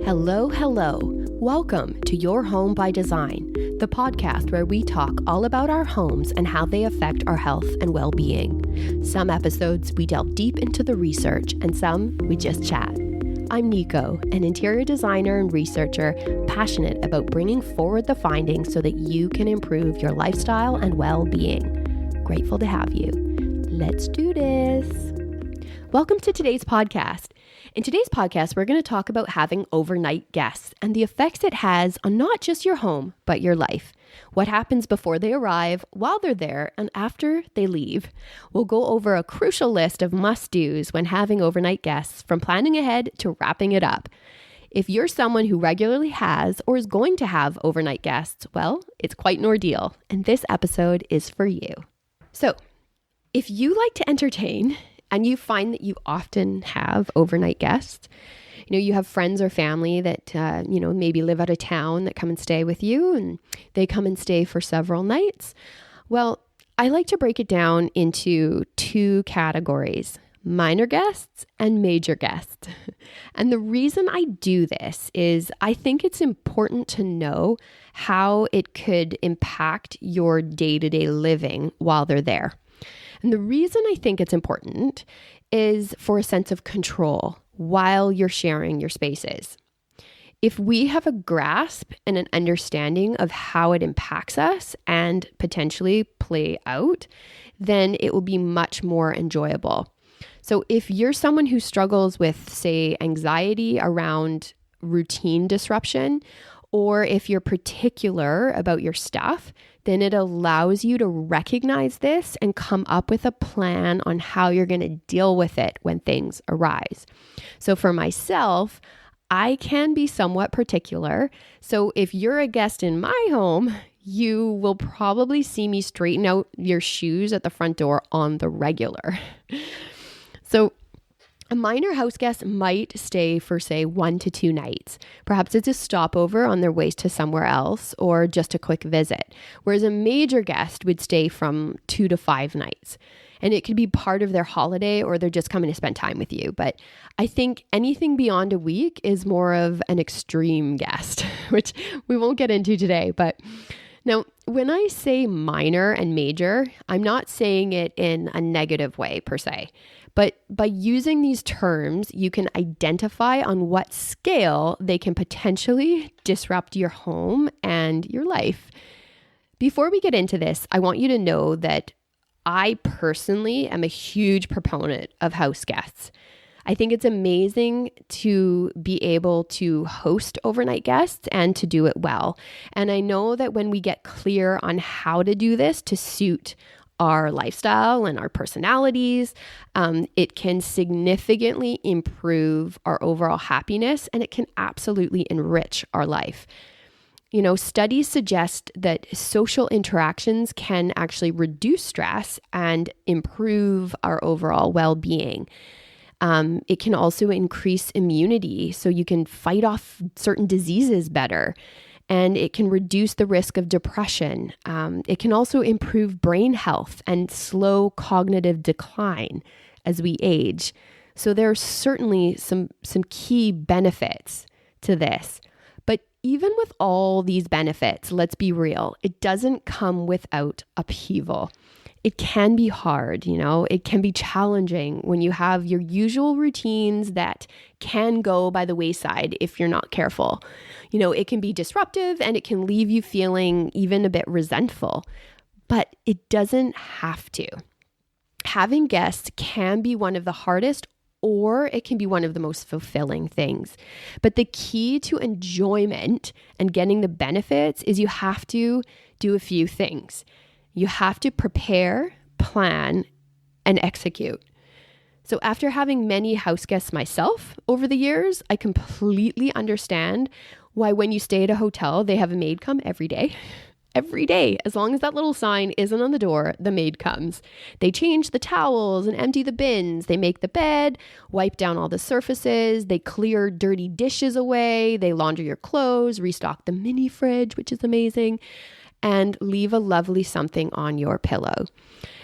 Hello, hello. Welcome to Your Home by Design, the podcast where we talk all about our homes and how they affect our health and well-being. Some episodes we delve deep into the research and some we just chat. I'm Nico, an interior designer and researcher passionate about bringing forward the findings so that you can improve your lifestyle and well-being. Grateful to have you. Let's do this. Welcome to today's podcast. In today's podcast, we're going to talk about having overnight guests and the effects it has on not just your home, but your life. What happens before they arrive, while they're there, and after they leave. We'll go over a crucial list of must-dos when having overnight guests, from planning ahead to wrapping it up. If you're someone who regularly has or is going to have overnight guests, well, it's quite an ordeal, and this episode is for you. So, if you like to entertain, and you find that you often have overnight guests, you have friends or family that, maybe live out of town that come and stay with you, and they come and stay for several nights. Well, I like to break it down into two categories: minor guests and major guests. And the reason I do this is I think it's important to know how it could impact your day-to-day living while they're there. And the reason I think it's important is for a sense of control while you're sharing your spaces. If we have a grasp and an understanding of how it impacts us and potentially play out, then it will be much more enjoyable. So if you're someone who struggles with, say, anxiety around routine disruption, or if you're particular about your stuff, then it allows you to recognize this and come up with a plan on how you're going to deal with it when things arise. So for myself, I can be somewhat particular. So if you're a guest in my home, you will probably see me straighten out your shoes at the front door on the regular. So a minor house guest might stay for, say, 1 to 2 nights. Perhaps it's a stopover on their way to somewhere else or just a quick visit, whereas a major guest would stay from 2 to 5 nights. And it could be part of their holiday or they're just coming to spend time with you. But I think anything beyond a week is more of an extreme guest, which we won't get into today. But now, when I say minor and major, I'm not saying it in a negative way per se. But by using these terms, you can identify on what scale they can potentially disrupt your home and your life. Before we get into this, I want you to know that I personally am a huge proponent of house guests. I think it's amazing to be able to host overnight guests and to do it well. And I know that when we get clear on how to do this to suit our lifestyle and our personalities, it can significantly improve our overall happiness, and it can absolutely enrich our life. Studies suggest that social interactions can actually reduce stress and improve our overall well-being. It can also increase immunity, so you can fight off certain diseases better. And it can reduce the risk of depression. It can also improve brain health and slow cognitive decline as we age. So there are certainly some key benefits to this. But even with all these benefits, let's be real, it doesn't come without upheaval. It can be hard, it can be challenging when you have your usual routines that can go by the wayside if you're not careful. It can be disruptive and it can leave you feeling even a bit resentful, but it doesn't have to. Having guests can be one of the hardest, or it can be one of the most fulfilling things. But the key to enjoyment and getting the benefits is you have to do a few things. You have to prepare, plan, and execute. So after having many house guests myself over the years, I completely understand why when you stay at a hotel, they have a maid come every day. Every day, as long as that little sign isn't on the door, the maid comes. They change the towels and empty the bins. They make the bed, wipe down all the surfaces. They clear dirty dishes away. They launder your clothes, restock the mini fridge, which is amazing, and leave a lovely something on your pillow.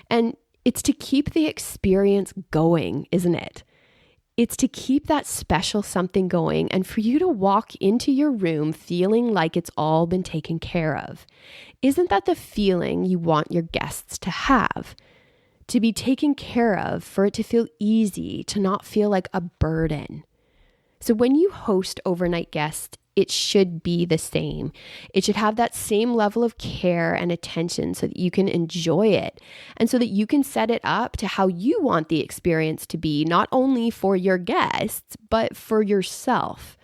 And it's to keep the experience going, isn't it? It's to keep that special something going and for you to walk into your room feeling like it's all been taken care of. Isn't that the feeling you want your guests to have? To be taken care of, for it to feel easy, to not feel like a burden. So when you host overnight guests, it should be the same. It should have that same level of care and attention so that you can enjoy it and so that you can set it up to how you want the experience to be, not only for your guests, but for yourself.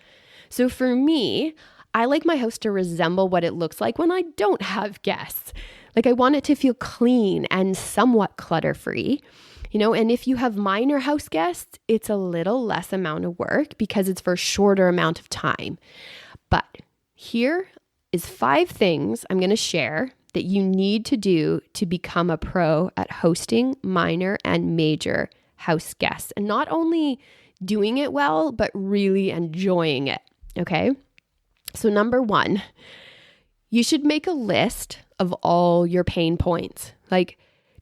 So for me, I like my house to resemble what it looks like when I don't have guests. Like I want it to feel clean and somewhat clutter-free. And if you have minor house guests, it's a little less amount of work because it's for a shorter amount of time. But here is 5 things I'm going to share that you need to do to become a pro at hosting minor and major house guests. And not only doing it well, but really enjoying it. Okay? So number 1, you should make a list of all your pain points. Like,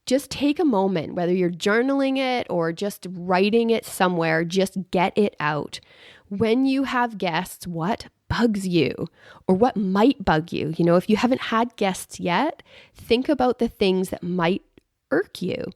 just take a moment, whether you're journaling it or just writing it somewhere, just get it out. When you have guests, what bugs you or what might bug you? If you haven't had guests yet, think about the things that might irk you,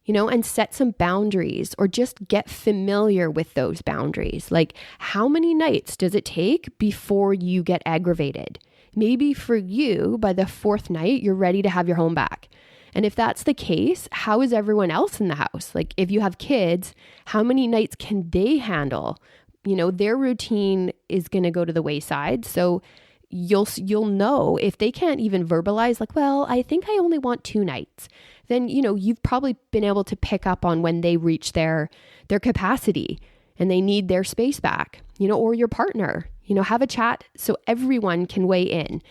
and set some boundaries or just get familiar with those boundaries. Like, how many nights does it take before you get aggravated? Maybe for you, by the 4th night, you're ready to have your home back. And if that's the case, how is everyone else in the house? Like if you have kids, how many nights can they handle? Their routine is going to go to the wayside. So you'll know if they can't even verbalize like, well, I think I only want 2 nights. Then, you've probably been able to pick up on when they reach their capacity and they need their space back, or your partner, have a chat so everyone can weigh in.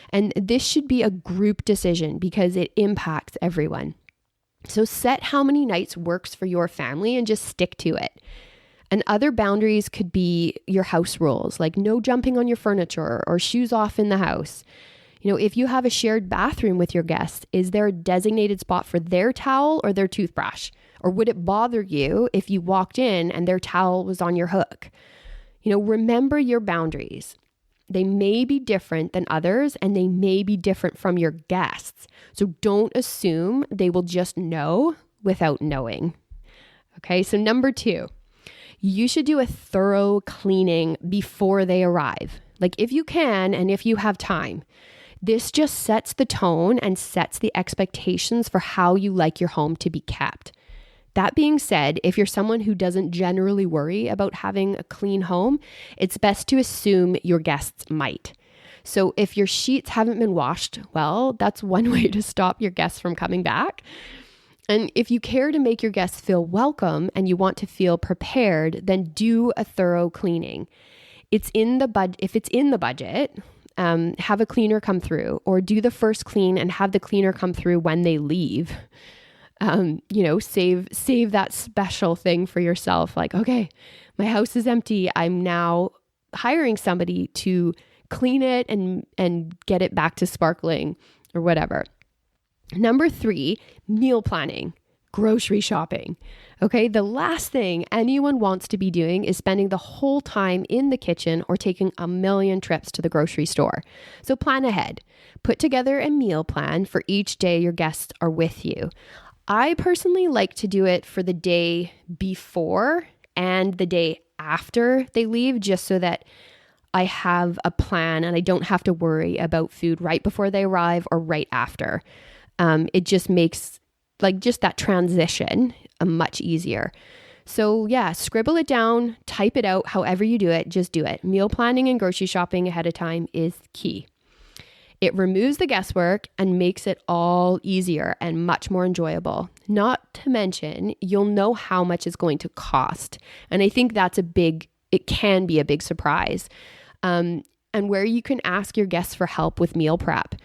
And this should be a group decision because it impacts everyone. So set how many nights works for your family and just stick to it. And other boundaries could be your house rules, like no jumping on your furniture or shoes off in the house. If you have a shared bathroom with your guests, is there a designated spot for their towel or their toothbrush? Or would it bother you if you walked in and their towel was on your hook? Remember your boundaries. They may be different than others and they may be different from your guests. So don't assume they will just know without knowing. Okay, so number 2, you should do a thorough cleaning before they arrive. Like if you can and if you have time. This just sets the tone and sets the expectations for how you like your home to be kept. That being said, if you're someone who doesn't generally worry about having a clean home, it's best to assume your guests might. So if your sheets haven't been washed, well, that's one way to stop your guests from coming back. And if you care to make your guests feel welcome and you want to feel prepared, then do a thorough cleaning. If it's in the budget, have a cleaner come through or do the first clean and have the cleaner come through when they leave. Save that special thing for yourself. Like, okay, my house is empty. I'm now hiring somebody to clean it and get it back to sparkling or whatever. Number 3, meal planning, grocery shopping. Okay, the last thing anyone wants to be doing is spending the whole time in the kitchen or taking a million trips to the grocery store. So plan ahead. Put together a meal plan for each day your guests are with you. I personally like to do it for the day before and the day after they leave, just so that I have a plan and I don't have to worry about food right before they arrive or right after. It just makes just that transition much easier. So yeah, scribble it down, type it out, however you do it, just do it. Meal planning and grocery shopping ahead of time is key. It removes the guesswork and makes it all easier and much more enjoyable. Not to mention, you'll know how much it's going to cost. And I think it can be a big surprise. And where you can ask your guests for help with meal prep.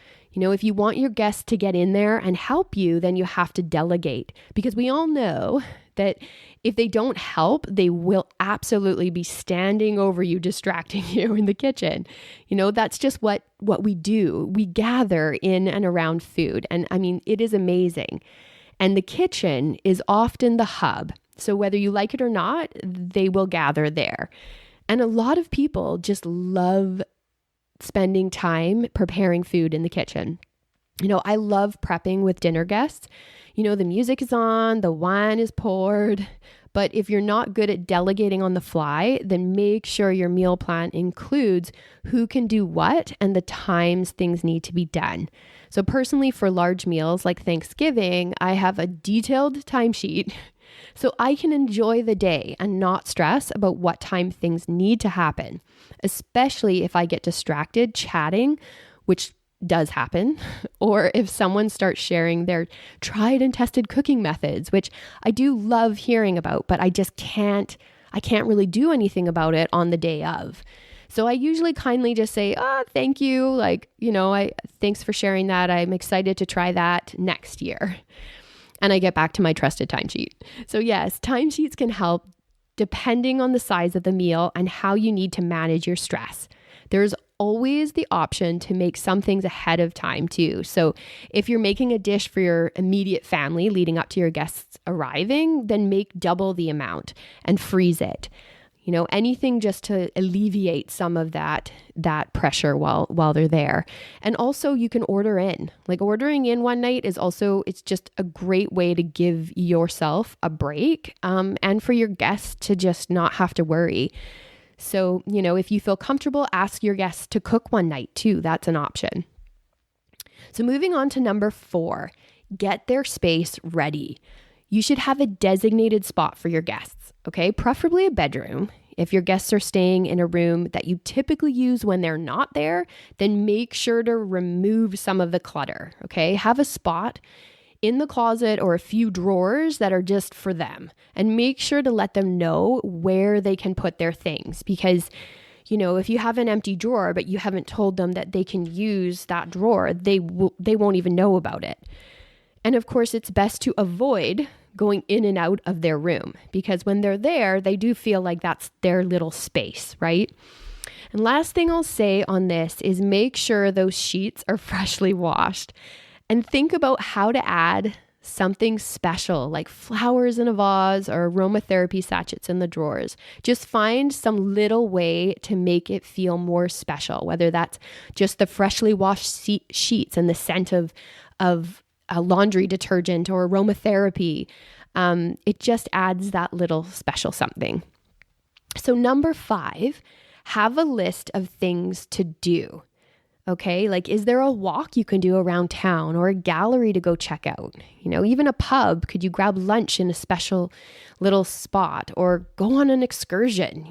If you want your guests to get in there and help you, then you have to delegate, because we all know that if they don't help, they will absolutely be standing over you, distracting you in the kitchen. That's just what we do. We gather in and around food. And I mean, it is amazing. And the kitchen is often the hub. So whether you like it or not, they will gather there. And a lot of people just love spending time preparing food in the kitchen. I love prepping with dinner guests. The music is on, the wine is poured. But if you're not good at delegating on the fly, then make sure your meal plan includes who can do what and the times things need to be done. So personally, for large meals like Thanksgiving, I have a detailed timesheet so I can enjoy the day and not stress about what time things need to happen, especially if I get distracted chatting, which does happen, or if someone starts sharing their tried and tested cooking methods, which I do love hearing about, but I can't really do anything about it on the day of. So I usually kindly just say, thank you. Thanks for sharing that. I'm excited to try that next year. And I get back to my trusted timesheet. So yes, timesheets can help depending on the size of the meal and how you need to manage your stress. There's always the option to make some things ahead of time too. So if you're making a dish for your immediate family leading up to your guests arriving, then make double the amount and freeze it. Anything just to alleviate some of that pressure while they're there. And also you can order in. Like ordering in one night it's just a great way to give yourself a break and for your guests to just not have to worry. So, if you feel comfortable, ask your guests to cook one night too. That's an option. So moving on to number 4, get their space ready. You should have a designated spot for your guests, okay? Preferably a bedroom. If your guests are staying in a room that you typically use when they're not there, then make sure to remove some of the clutter, okay? Have a spot in the closet or a few drawers that are just for them, and make sure to let them know where they can put their things, because if you have an empty drawer but you haven't told them that they can use that drawer, they won't even know about it. And of course, it's best to avoid going in and out of their room, because when they're there, they do feel like that's their little space, right? And last thing I'll say on this is make sure those sheets are freshly washed. And think about how to add something special like flowers in a vase or aromatherapy sachets in the drawers. Just find some little way to make it feel more special, whether that's just the freshly washed sheets and the scent of a laundry detergent or aromatherapy. It just adds that little special something. So number 5, have a list of things to do. Okay, like is there a walk you can do around town or a gallery to go check out? Even a pub, could you grab lunch in a special little spot or go on an excursion?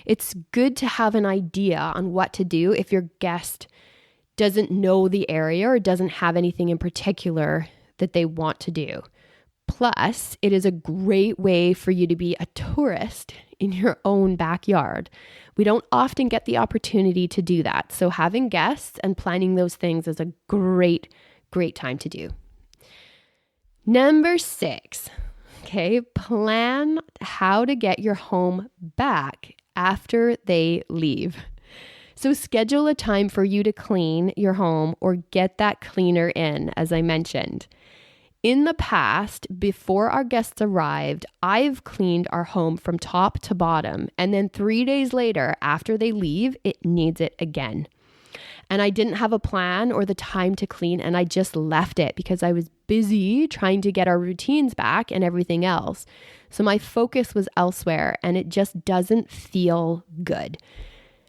It's good to have an idea on what to do if your guest doesn't know the area or doesn't have anything in particular that they want to do. Plus, it is a great way for you to be a tourist in your own backyard. We don't often get the opportunity to do that. So having guests and planning those things is a great time to do. Number 6, okay, plan how to get your home back after they leave. So schedule a time for you to clean your home or get that cleaner in, as I mentioned. In the past, before our guests arrived, I've cleaned our home from top to bottom, and then 3 days later, after they leave, it needs it again. And I didn't have a plan or the time to clean, and I just left it because I was busy trying to get our routines back and everything else. So my focus was elsewhere, and it just doesn't feel good.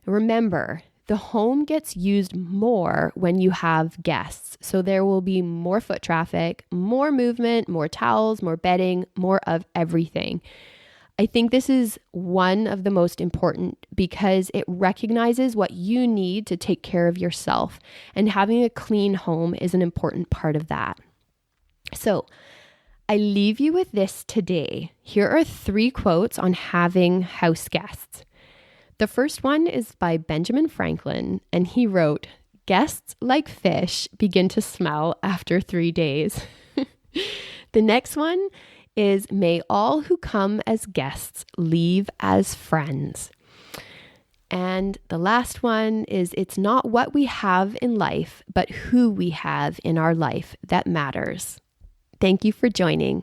Remember, the home gets used more when you have guests. So there will be more foot traffic, more movement, more towels, more bedding, more of everything. I think this is one of the most important because it recognizes what you need to take care of yourself. And having a clean home is an important part of that. So I leave you with this today. Here are 3 quotes on having house guests. The first one is by Benjamin Franklin, and he wrote, "Guests, like fish, begin to smell after 3 days." The next one is, "May all who come as guests leave as friends." And the last one is, "It's not what we have in life, but who we have in our life that matters." Thank you for joining.